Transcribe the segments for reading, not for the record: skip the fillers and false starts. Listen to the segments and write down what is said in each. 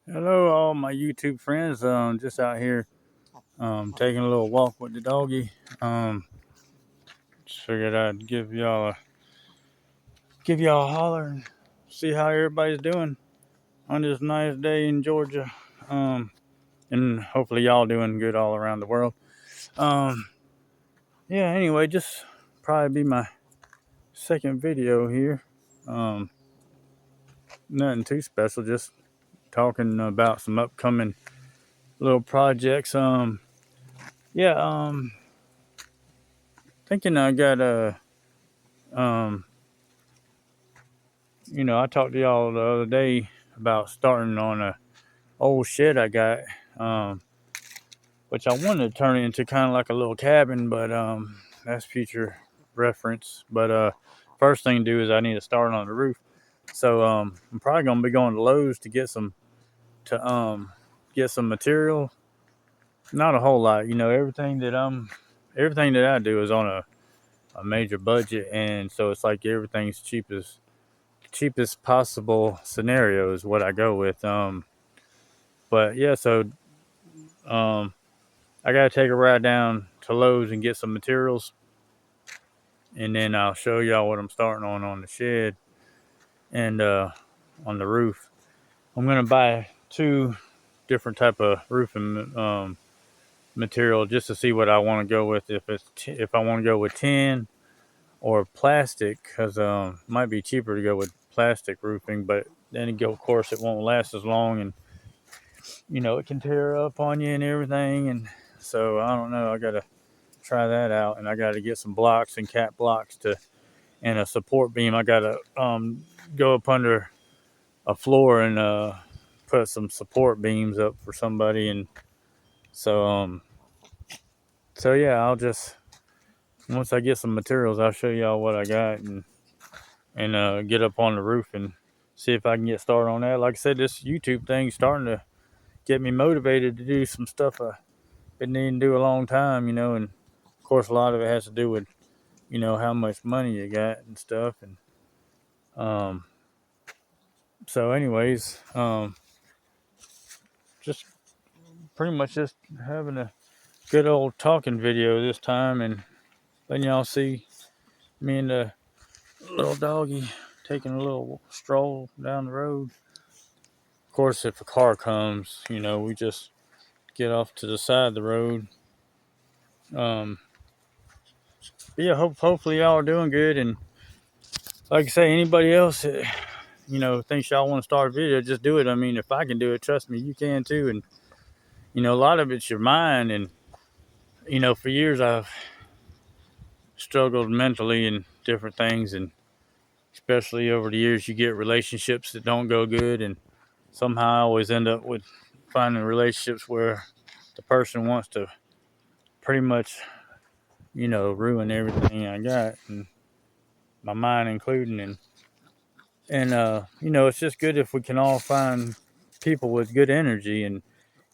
Hello, all my YouTube friends. Just out here, taking a little walk with the doggy. Just figured I'd give y'all a holler and see how everybody's doing on this nice day in Georgia. Um, and hopefully y'all doing good all around the world. Um, yeah. Anyway, just probably be my second video here. Um, Nothing too special. Just talking about some upcoming little projects. Yeah. Thinking I got a um I talked to y'all the other day about starting on a old shed I got, um, which I wanted to turn it into kind of like a little cabin, but that's future reference. But first thing to do is I need to start on the roof. So I'm probably gonna be going to Lowe's to get some material. Not a whole lot, everything that I do is on a major budget, and so it's like everything's cheapest possible scenario is what I go with. But yeah, so um, I gotta take a ride down to Lowe's and get some materials, and then I'll show y'all what I'm starting on the shed and on the roof. I'm gonna buy two different type of roofing material just to see what I want to go with. If I want to go with tin or plastic, because it might be cheaper to go with plastic roofing, but then of course it won't last as long, and it can tear up on you and everything. And so I don't know. I gotta try that out, and I gotta get some blocks and cat blocks to and a support beam. I gotta go up under a floor and put some support beams up for somebody. And so yeah, I'll just once I get some materials, I'll show y'all what I got and get up on the roof and see if I can get started on that. Like I said, this YouTube thing's starting to get me motivated to do some stuff I've been needing to do a long time, and of course a lot of it has to do with how much money you got and stuff. And um so anyways, just pretty much just having a good old talking video this time, and letting y'all see me and the little doggy taking a little stroll down the road. Of course, if a car comes, we just get off to the side of the road. um but yeah, hopefully y'all are doing good. And like I say, anybody else thinks y'all want to start a video, just do it. I mean, if I can do it, trust me, you can too. And a lot of it's your mind. And for years I've struggled mentally and different things, and especially over the years you get relationships that don't go good, and somehow I always end up with finding relationships where the person wants to pretty much ruin everything I got, and my mind including. And it's just good if we can all find people with good energy. And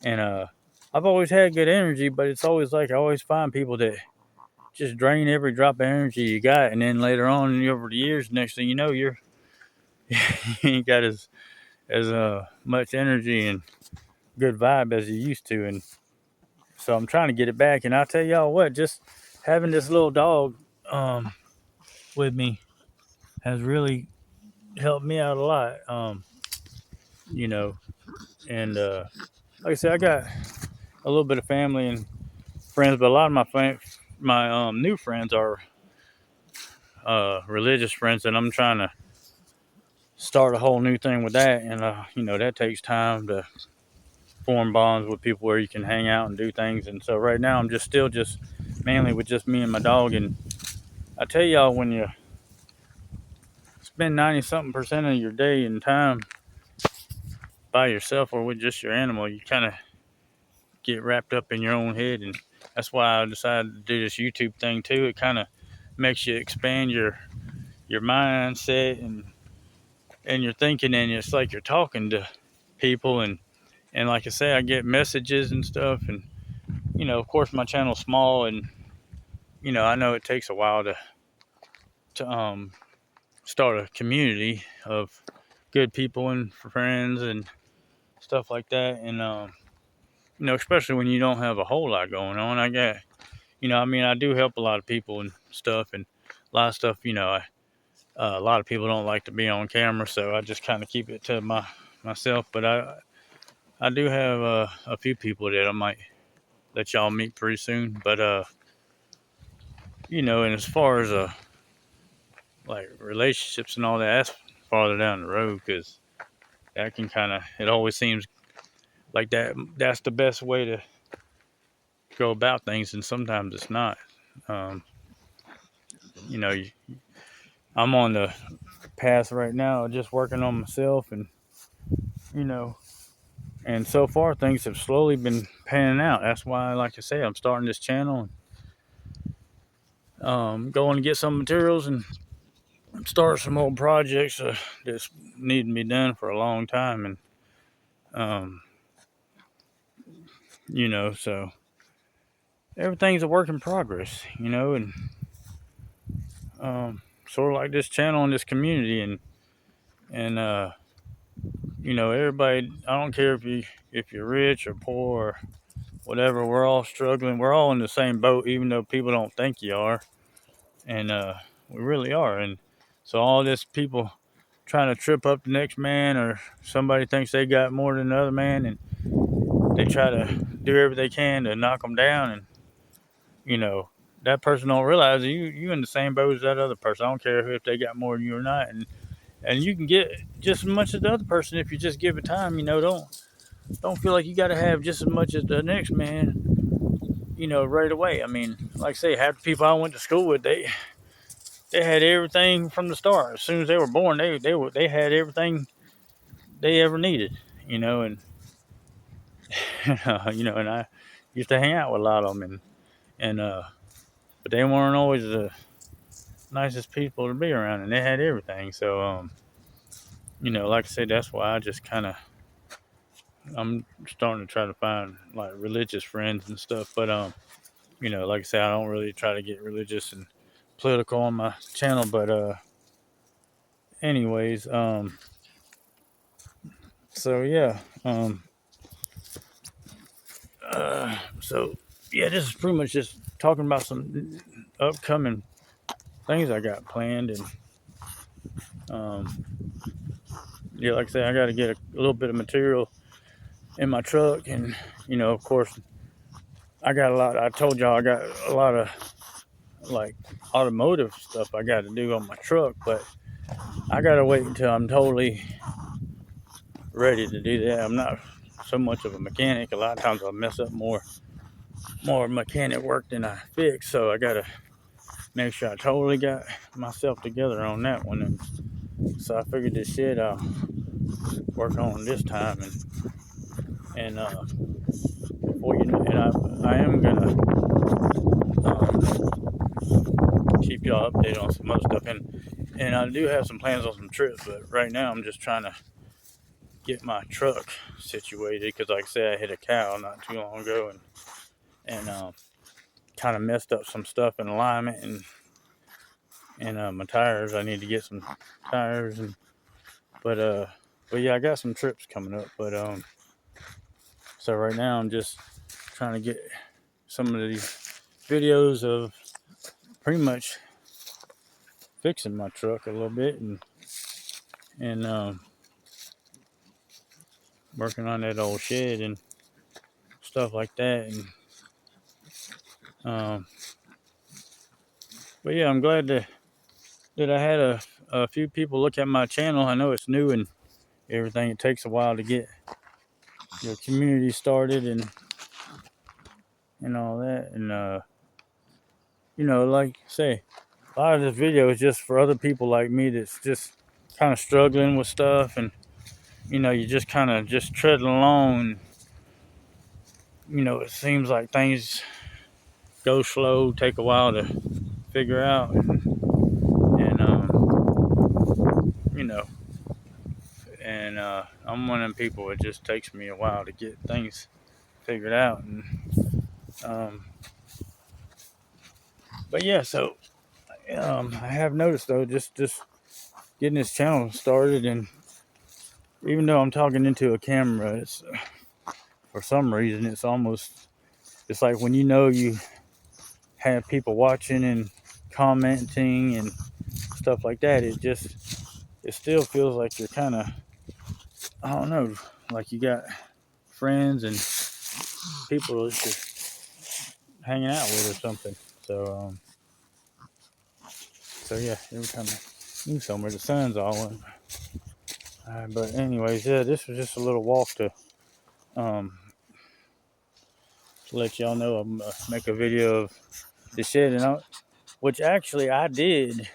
I've always had good energy, but it's always like I always find people that just drain every drop of energy you got, and then later on over the years, next thing you know, you ain't got as much energy and good vibe as you used to. And so I'm trying to get it back. And I'll tell y'all what, just having this little dog um, with me has really helped me out a lot. You know, and like I said, I got a little bit of family and friends, but a lot of my new friends are religious friends, and I'm trying to start a whole new thing with that. And that takes time to form bonds with people where you can hang out and do things. And so right now I'm just still just mainly with just me and my dog. And I tell y'all, when you spend 90 something percent of your day and time by yourself or with just your animal, you kind of get wrapped up in your own head. And that's why I decided to do this YouTube thing too. It kind of makes you expand your mindset and your thinking, and it's like you're talking to people. And like I say, I get messages and stuff. And of course my channel's small, and I know it takes a while to start a community of good people and friends. And stuff like that. And especially when you don't have a whole lot going on. I mean, I do help a lot of people and stuff, and a lot of stuff. A lot of people don't like to be on camera, so I just kind of keep it to myself. But I do have a few people that I might let y'all meet pretty soon. But and as far as like relationships and all that, that's farther down the road because that can it always seems like that's the best way to go about things, and sometimes it's not. Um, you know, I'm on the path right now, just working on myself, and you know, and so far things have slowly been panning out. That's why, like I say, I'm starting this channel and going to get some materials and start some old projects that's need to be done for a long time, and um, so everything's a work in progress, and sort of like this channel and this community, and everybody. I don't care if you're rich or poor or whatever. We're all struggling. We're all in the same boat, even though people don't think you are, and we really are. And so all this people trying to trip up the next man, or somebody thinks they got more than the other man, and they try to do everything they can to knock them down, and you know that person don't realize you in the same boat as that other person. I don't care if they got more than you or not, and you can get just as much as the other person if you just give it time. Don't feel like you got to have just as much as the next man. Right away. I mean, like I say, half the people I went to school with, they had everything from the start. As soon as they were born, they had everything they ever needed. And and I used to hang out with a lot of them, and but they weren't always the nicest people to be around, and they had everything. So like I said, that's why I just I'm starting to try to find like religious friends and stuff. But like I said, I don't really try to get religious and political on my channel. But anyways, so yeah, so yeah, this is pretty much just talking about some upcoming things I got planned, and yeah, like I said, I got to get a little bit of material in my truck, and of course, I got a lot. I told y'all I got a lot of like automotive stuff I got to do on my truck, but I got to wait until I'm totally ready to do that. I'm not so much of a mechanic. A lot of times I mess up more mechanic work than I fix, so I got to make sure I totally got myself together on that one. And so I figured this shit I'll work on this time, and before and I am gonna keep y'all updated on some other stuff, and I do have some plans on some trips, but right now I'm just trying to get my truck situated because, like I said, I hit a cow not too long ago, and kind of messed up some stuff in alignment, and my tires. I need to get some tires, but yeah, I got some trips coming up, but so right now I'm just trying to get some of these videos of pretty much fixing my truck a little bit, and working on that old shed and stuff like that, and um, but yeah, I'm glad that I had a few people look at my channel. I know it's new and everything. It takes a while to get your community started and all that, and like I say, a lot of this video is just for other people like me that's just kind of struggling with stuff, and you just kind of just treading along. It seems like things go slow, take a while to figure out, and you know, and I'm one of them people. It just takes me a while to get things figured out, and um, but yeah, so I have noticed though, just getting this channel started, and even though I'm talking into a camera, it's for some reason it's like when you know you have people watching and commenting and stuff like that, it still feels like you're kind of, I don't know, like you got friends and people that's just hanging out with or something. So yeah, every time I move somewhere, the sun's all in. But anyways, yeah, this was just a little walk um to let y'all know I'm make a video of the shed, which actually I did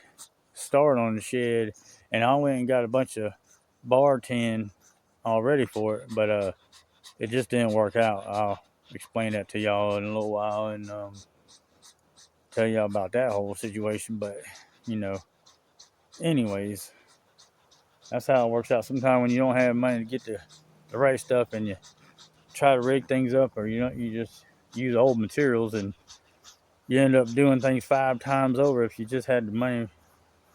start on the shed, and I went and got a bunch of bar tin already for it, but it just didn't work out. I'll explain that to y'all in a little while and tell y'all about that whole situation. But you know, anyways, that's how it works out. Sometimes when you don't have money to get the right stuff and you try to rig things up, or you just use old materials, and you end up doing things 5 times over. If you just had the money to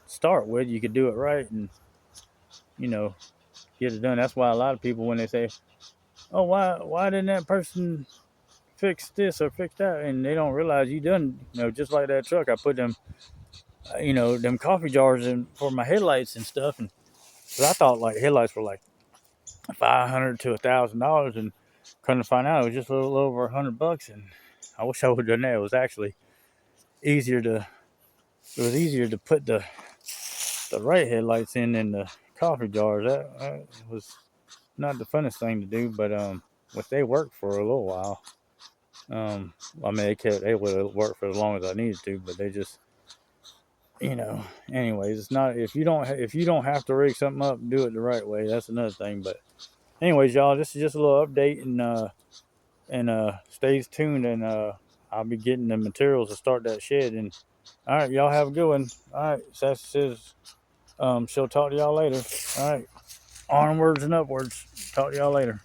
start with, you could do it right and you know get it done. That's why a lot of people, when they say, "Oh, why didn't that person fix this or fix that?" and they don't realize you done, just like that truck. I put them, them coffee jars in for my headlights and stuff, and cause I thought like headlights were like $500 to $1,000, and couldn't find out it was just a little over $100. And I wish I would have done that. It was actually easier to put the right headlights in than the coffee jars. That was not the funnest thing to do, but which they worked for a little while. I mean, they would have worked for as long as I needed to, but they just, anyways, it's not, if you don't have to rig something up, do it the right way. That's another thing. But anyways, y'all, this is just a little update, and stay tuned, and I'll be getting the materials to start that shed. And all right, y'all have a good one. All right, Sassy says she'll talk to y'all later. All right, onwards and upwards. Talk to y'all later.